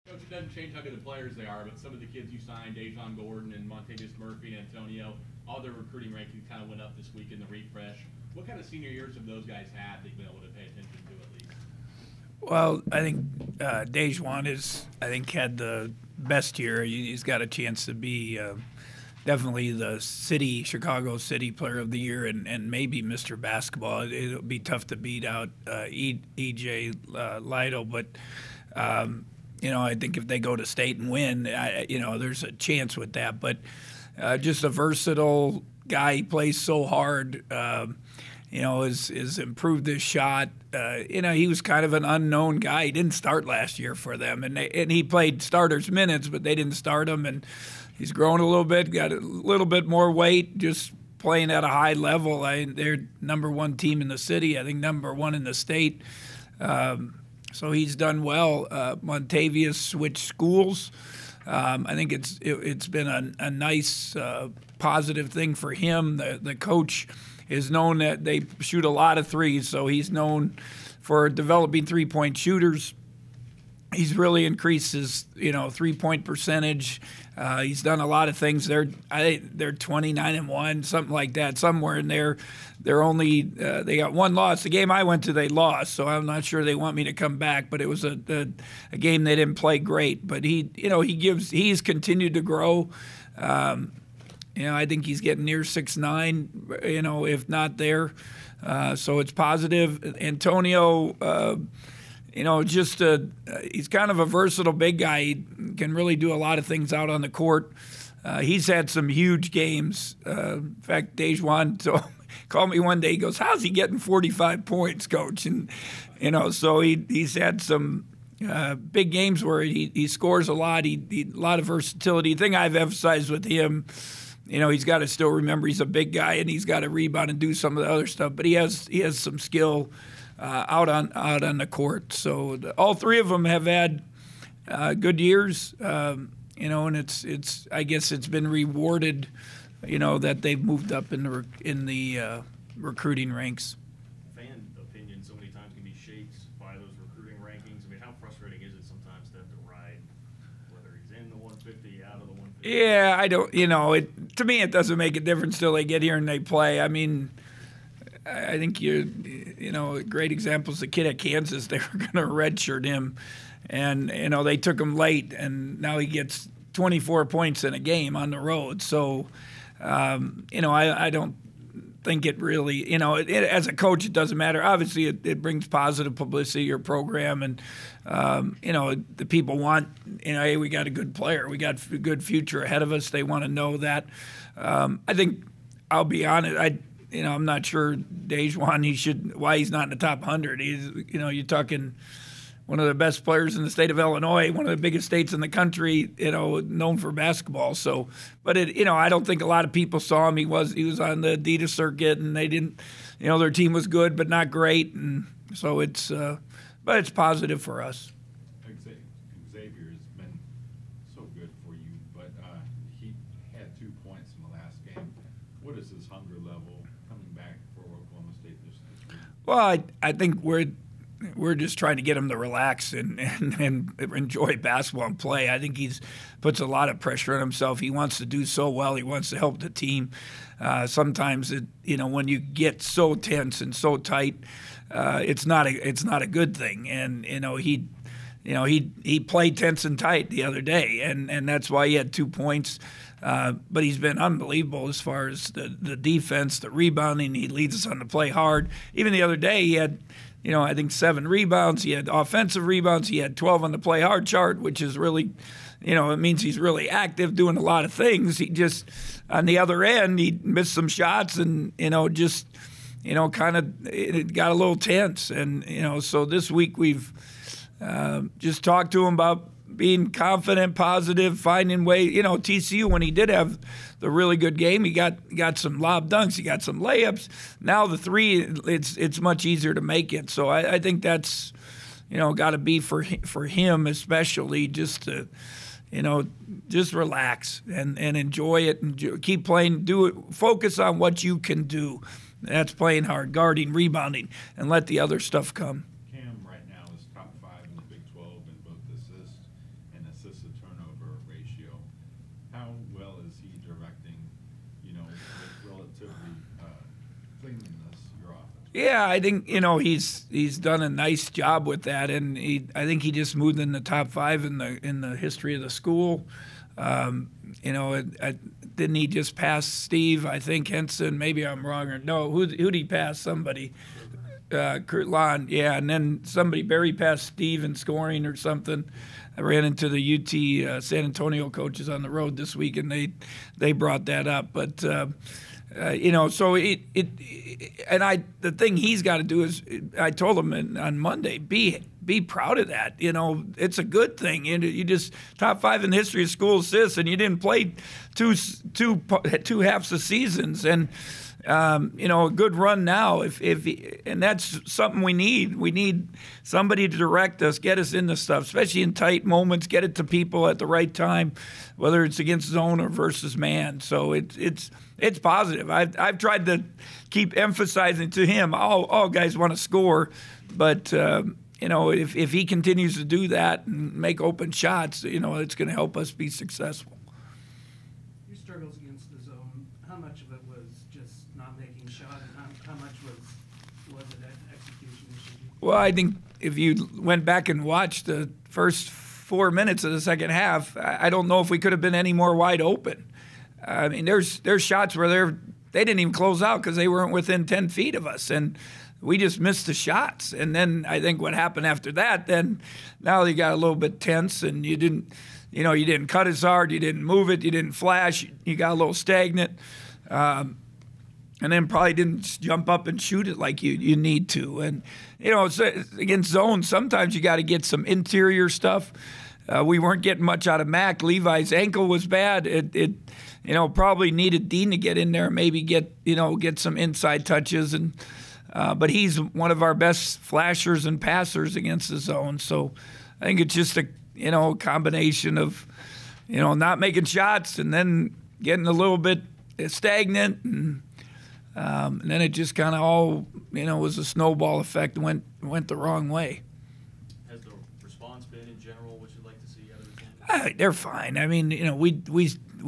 Coach, it doesn't change how good the players they are, but some of the kids you signed, Dejon Gordon and Montavious Murphy and Antonio, all their recruiting rankings kind of went up this week in the refresh. What kind of senior years have those guys had that you've been able to pay attention to at least? Well, I think Dejon had the best year. He's got a chance to be definitely the Chicago City Player of the Year, and maybe Mr. Basketball. It'll be tough to beat out EJ Lido, but I think if they go to state and win, there's a chance with that. But just a versatile guy. He plays so hard. Has improved his shot. He was kind of an unknown guy. He didn't start last year for them, and he played starters minutes, but they didn't start him. And he's grown a little bit, got a little bit more weight, just playing at a high level. They're number one team in the city. I think number one in the state. So he's done well. Montavious switched schools. I think it's been a nice positive thing for him. The coach is known that they shoot a lot of threes, so he's known for developing three-point shooters. He's really increased his, three-point percentage. He's done a lot of things. They're 29-1, something like that, somewhere in there. They're only they got one loss. The game I went to, they lost, so I'm not sure they want me to come back. But it was a game they didn't play great. But he's continued to grow. I think he's getting near 6'9", if not there. So it's positive. Antonio, he's kind of a versatile big guy. He can really do a lot of things out on the court. He's had some huge games. In fact, Dejon called me one day. He goes, "How's he getting 45 points, Coach?" And so he's had some big games where he scores a lot. A lot of versatility. The thing I've emphasized with him, he's got to still remember he's a big guy and he's got to rebound and do some of the other stuff. But he has some skill out on the court. So all three of them have had good years. And I guess it's been rewarded, that they've moved up in the recruiting ranks. Fan opinion so many times can be shaped by those recruiting rankings. I mean, how frustrating is it sometimes to have to ride, whether he's in the 150, out of the 150? Yeah, I don't. To me, it doesn't make a difference till they get here and they play. I mean, I think a great example is the kid at Kansas. They were going to redshirt him, and they took him late, and now he gets 24 points in a game on the road. So, I don't think it really, as a coach, it doesn't matter. Obviously, it brings positive publicity to your program, and the people want, hey, we got a good player, we got a good future ahead of us. They want to know that. I think, I'll be honest, I'm not sure Dejon, why he's not in the top 100. He's, you're talking one of the best players in the state of Illinois, one of the biggest states in the country, known for basketball. So, but I don't think a lot of people saw him. He was on the Adidas circuit, and they didn't, their team was good but not great, and so but it's positive for us. Xavier has been so good for you, but he had 2 points in the last game. What is his hunger level coming back for Oklahoma State this week? Well, I think we're just trying to get him to relax and enjoy basketball and play. I think he's puts a lot of pressure on himself. He wants to do so well. He wants to help the team. Sometimes when you get so tense and so tight, it's not a good thing. And he played tense and tight the other day, and that's why he had 2 points. But he's been unbelievable as far as the defense, the rebounding. He leads us on to play hard. Even the other day, he had, I think 7 rebounds. He had offensive rebounds. He had 12 on the play hard chart, which is really, it means he's really active, doing a lot of things. He just, on the other end, he missed some shots and, kind of it got a little tense. And, so this week we've just talked to him about being confident, positive, finding ways. TCU, when he did have the really good game, he got some lob dunks, he got some layups. Now the three, it's much easier to make it. So I think that's, got to be for him especially, just to, just relax and enjoy it and keep playing. Do it. Focus on what you can do. That's playing hard, guarding, rebounding, and let the other stuff come. Cam right now is top 5 in the Big 12 in both assists and is he directing, with relatively cleanliness, your offense? Yeah, I think he's done a nice job with that, and I think he just moved in the top 5 in the history of the school. Didn't he just pass Steve? I think Henson. Maybe I'm wrong, or no? Who'd he pass? Somebody. Kurt Lund, yeah, and then Barry passed Steve in scoring or something. I ran into the UT San Antonio coaches on the road this week, and they brought that up. But so the thing he's got to do is, I told him on Monday, be proud of that. It's a good thing. You just top 5 in the history of school assists, and you didn't play two halves of seasons, and a good run now. And that's something we need. We need somebody to direct us, get us into stuff, especially in tight moments, get it to people at the right time, whether it's against zone or versus man. So it's positive. I've tried to keep emphasizing to him, all guys want to score, but if he continues to do that and make open shots, it's going to help us be successful. Your struggles against the zone, how much of it was just not making a shot, and how much was it an execution issue? Well, I think if you went back and watched the first 4 minutes of the second half, I don't know if we could have been any more wide open. I mean, there's shots where they didn't even close out because they weren't within 10 feet of us, and we just missed the shots. And then I think what happened after that, then now you got a little bit tense, and you didn't cut as hard, you didn't move it, you didn't flash, you got a little stagnant, and then probably didn't jump up and shoot it like you need to. And it's against zone, sometimes you got to get some interior stuff. We weren't getting much out of Mac. Levi's ankle was bad. It probably needed Dean to get in there, maybe get some inside touches, and but he's one of our best flashers and passers against the zone. So I think it's just a combination of not making shots and then getting a little bit stagnant, and then it just kind of all was a snowball effect and went the wrong way. Has the response been in general what you'd like to see out of the team? They're fine. I mean, we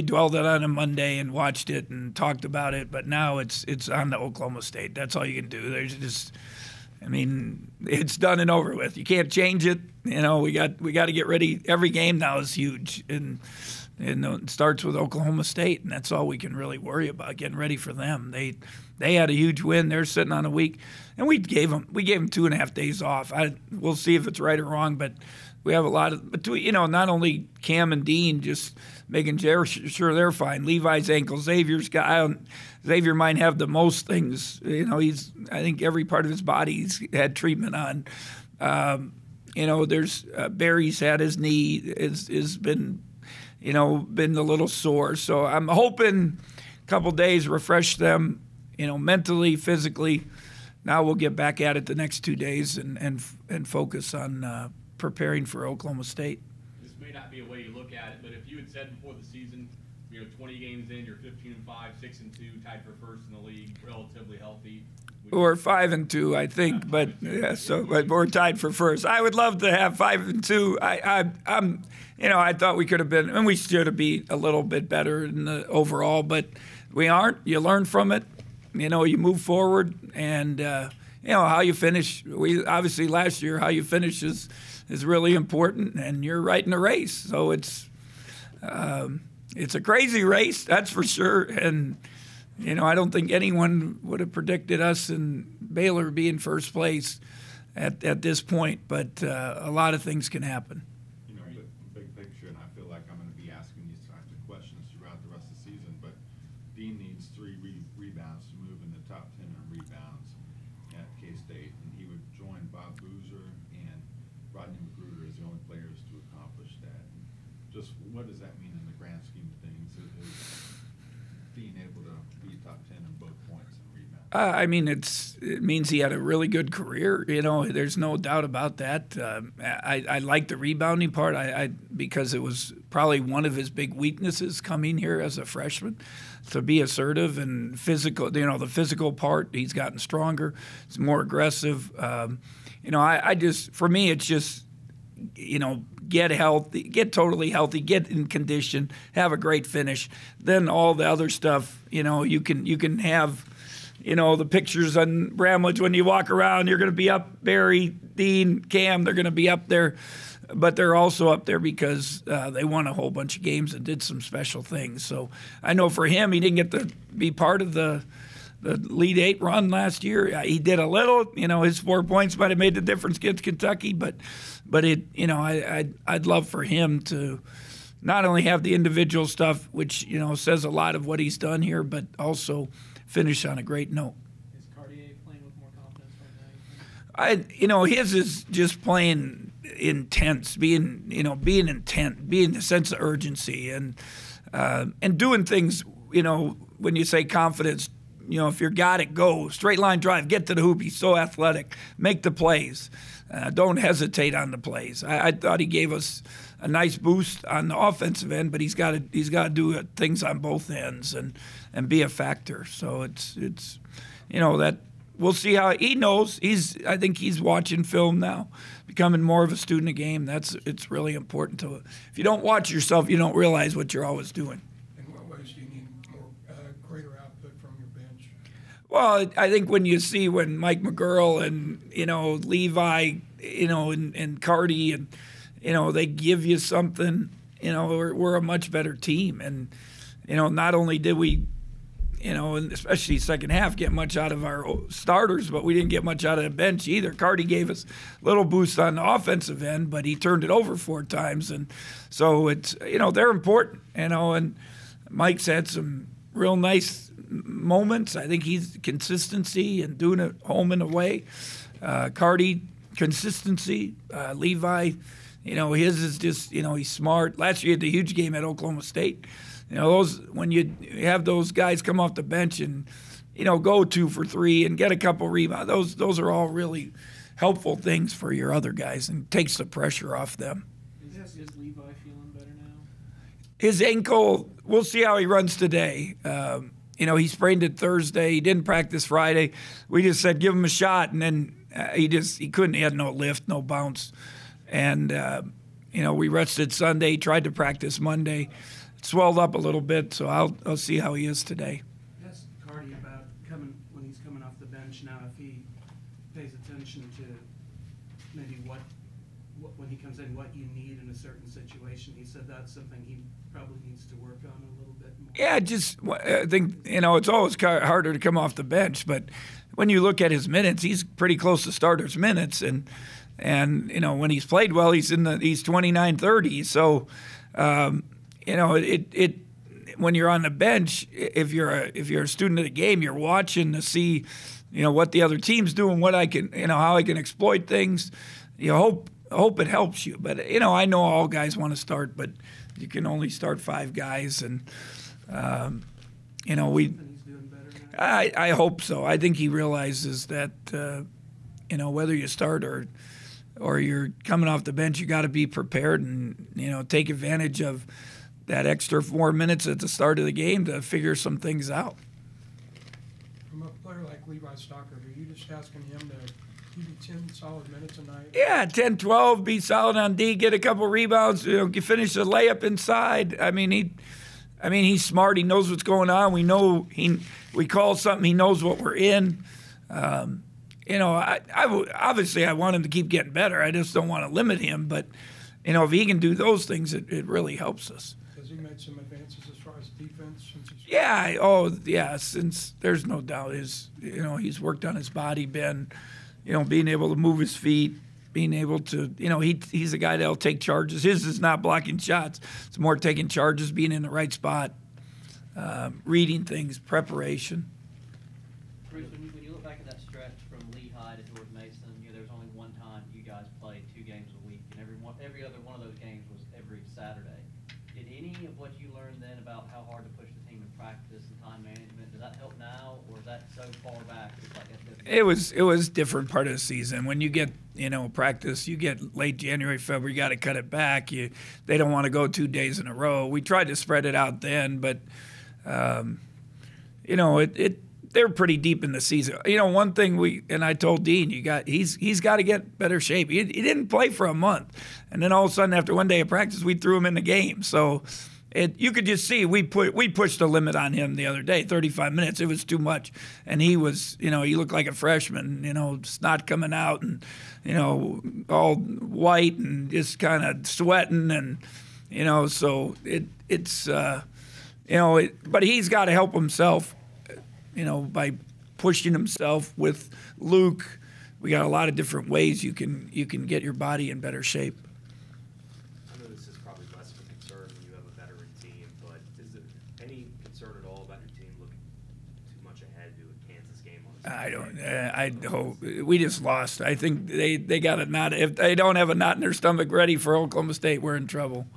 dwelled on a Monday and watched it and talked about it, but now it's on to Oklahoma State. That's all you can do. There's just, it's done and over with. You can't change it. We got to get ready. Every game now is huge, and it starts with Oklahoma State, and that's all we can really worry about, getting ready for them. They had a huge win. They're sitting on a week, and we gave them 2.5 days off. We'll see if it's right or wrong, but we have a lot of not only Cam and Dean just making sure they're fine. Levi's ankle, Xavier might have the most things. I think every part of his body he's had treatment on. There's Barry's had his knee is been been a little sore. So I'm hoping a couple days refresh them, mentally, physically. Now we'll get back at it the next 2 days and focus on preparing for Oklahoma State. This may not be a way you look at it, but if you had said before the season, 20 games in, you're 15-5, 6-2, tied for first in the league, relatively healthy. Or 5-2, I think, but yeah. So, but we're tied for first. I would love to have 5-2. I thought we could have been, and we should be a little bit better in the overall, but we aren't. You learn from it. You move forward, and how you finish. We obviously last year how you finish is really important, and you're right in the race. So it's a crazy race, that's for sure, and. I don't think anyone would have predicted us and Baylor being first place at this point, but a lot of things can happen. Big picture, and I feel like I'm going to be asking these types of questions throughout the rest of the season, but Dean needs 3 rebounds to move in the top 10 in rebounds at K-State, and he would join Bob Boozer and Rodney Magruder as the only players to accomplish that. And just what does that mean in the grand scheme of things? Is being able to be top 10 in both points and rebounds? It means he had a really good career. There's no doubt about that. I like the rebounding part. Because it was probably one of his big weaknesses coming here as a freshman, to be assertive and physical. The physical part, he's gotten stronger. It's more aggressive. For me, it's just get healthy, get totally healthy, get in condition, have a great finish. Then all the other stuff, you can have, the pictures on Bramlage when you walk around. You're going to be up, Barry, Dean, Cam. They're going to be up there, but they're also up there because they won a whole bunch of games and did some special things. So I know for him, he didn't get to be part of the Elite Eight run last year. He did a little. His 4 points might have made the difference against Kentucky, but it, I'd love for him to not only have the individual stuff, which says a lot of what he's done here, but also finish on a great note. Is Cartier playing with more confidence right now? His is just playing intense, being intent, being the sense of urgency, and doing things. When you say confidence. If you got it, go. Straight line drive, get to the hoop. He's so athletic. Make the plays. Don't hesitate on the plays. I thought he gave us a nice boost on the offensive end, but he's got to do things on both ends and be a factor. So it's that we'll see how he knows. I think he's watching film now, becoming more of a student of game. It's really important to. If you don't watch yourself, you don't realize what you're always doing. Well, I think when Mike McGurl and Levi, and Cardi, and they give you something, we're a much better team, and not only did we, and especially second half, get much out of our starters, but we didn't get much out of the bench either. Cardi gave us a little boost on the offensive end, but he turned it over 4 times, and so it's they're important, and Mike's had some real nice moments. I think he's consistency and doing it home and away. Cardi, consistency. Levi, his is just, he's smart. Last year he had the huge game at Oklahoma State. Those when you have those guys come off the bench and, go 2 for 3 and get a couple rebounds, those are all really helpful things for your other guys and takes the pressure off them. Is Levi feeling better now? His ankle, we'll see how he runs today. He sprained it Thursday. He didn't practice Friday. We just said give him a shot, and then he couldn't. He had no lift, no bounce, and we rested Sunday. Tried to practice Monday. It swelled up a little bit, so I'll see how he is today. Ask Cardi about when he's coming off the bench now. If he pays attention to maybe what when he comes in, what you need in a certain situation. He said that's something he probably needs to work on a little bit more. Yeah, I think, it's always harder to come off the bench, but when you look at his minutes, he's pretty close to starters' minutes, and when he's played well, he's 29-30. So, when you're on the bench, if you're a student of the game, you're watching to see, what the other team's doing, what I can, how I can exploit things. You hope it helps you, but I know all guys want to start, but you can only start 5 guys, and He's doing better now? I hope so. I think he realizes that whether you start or you're coming off the bench, you got to be prepared and take advantage of that extra 4 minutes at the start of the game to figure some things out. From a player like Levi Stocker, are you just asking him to give you 10 solid minutes a night? Yeah, 10, 12, be solid on D, get a couple rebounds, finish a layup inside. He's smart. He knows what's going on. We know we call something. He knows what we're in. Obviously I want him to keep getting better. I just don't want to limit him. But, if he can do those things, it really helps us. Has he made some advances as far as defense since he's... Yeah. Since there's no doubt he's worked on his body, being able to move his feet, being able to, he's a guy that'll take charges. His is not blocking shots. It's more taking charges, being in the right spot, reading things, preparation. Bruce, when you look back at that stretch from Lehigh to George Mason, there was only one time you guys played 2 games a week, and every other one of those games was every Saturday. Did any of what you learned then about how hard to push the team in practice and time management, does that help now, or is that so far back? It's like It was different part of the season. When you get practice, you get late January, February, you got to cut it back. They don't want to go 2 days in a row. We tried to spread it out then, but they're pretty deep in the season. You know, one thing I told Dean, he's got to get better shape. He didn't play for a month, and then all of a sudden after one day of practice, we threw him in the game. So you could just see we pushed the limit on him the other day, 35 minutes. It was too much, and he was, you know, he looked like a freshman, you know, snot coming out and, you know, all white and just kind of sweating, and you know, so it's you know, but he's got to help himself, you know, by pushing himself with Luke. We got a lot of different ways you can get your body in better shape. I know this is probably less of a concern when you have a veteran team, but is there any concern at all about your team looking too much ahead to a Kansas game on the I hope we just lost. I think they got a knot. If they don't have a knot in their stomach ready for Oklahoma State, we're in trouble.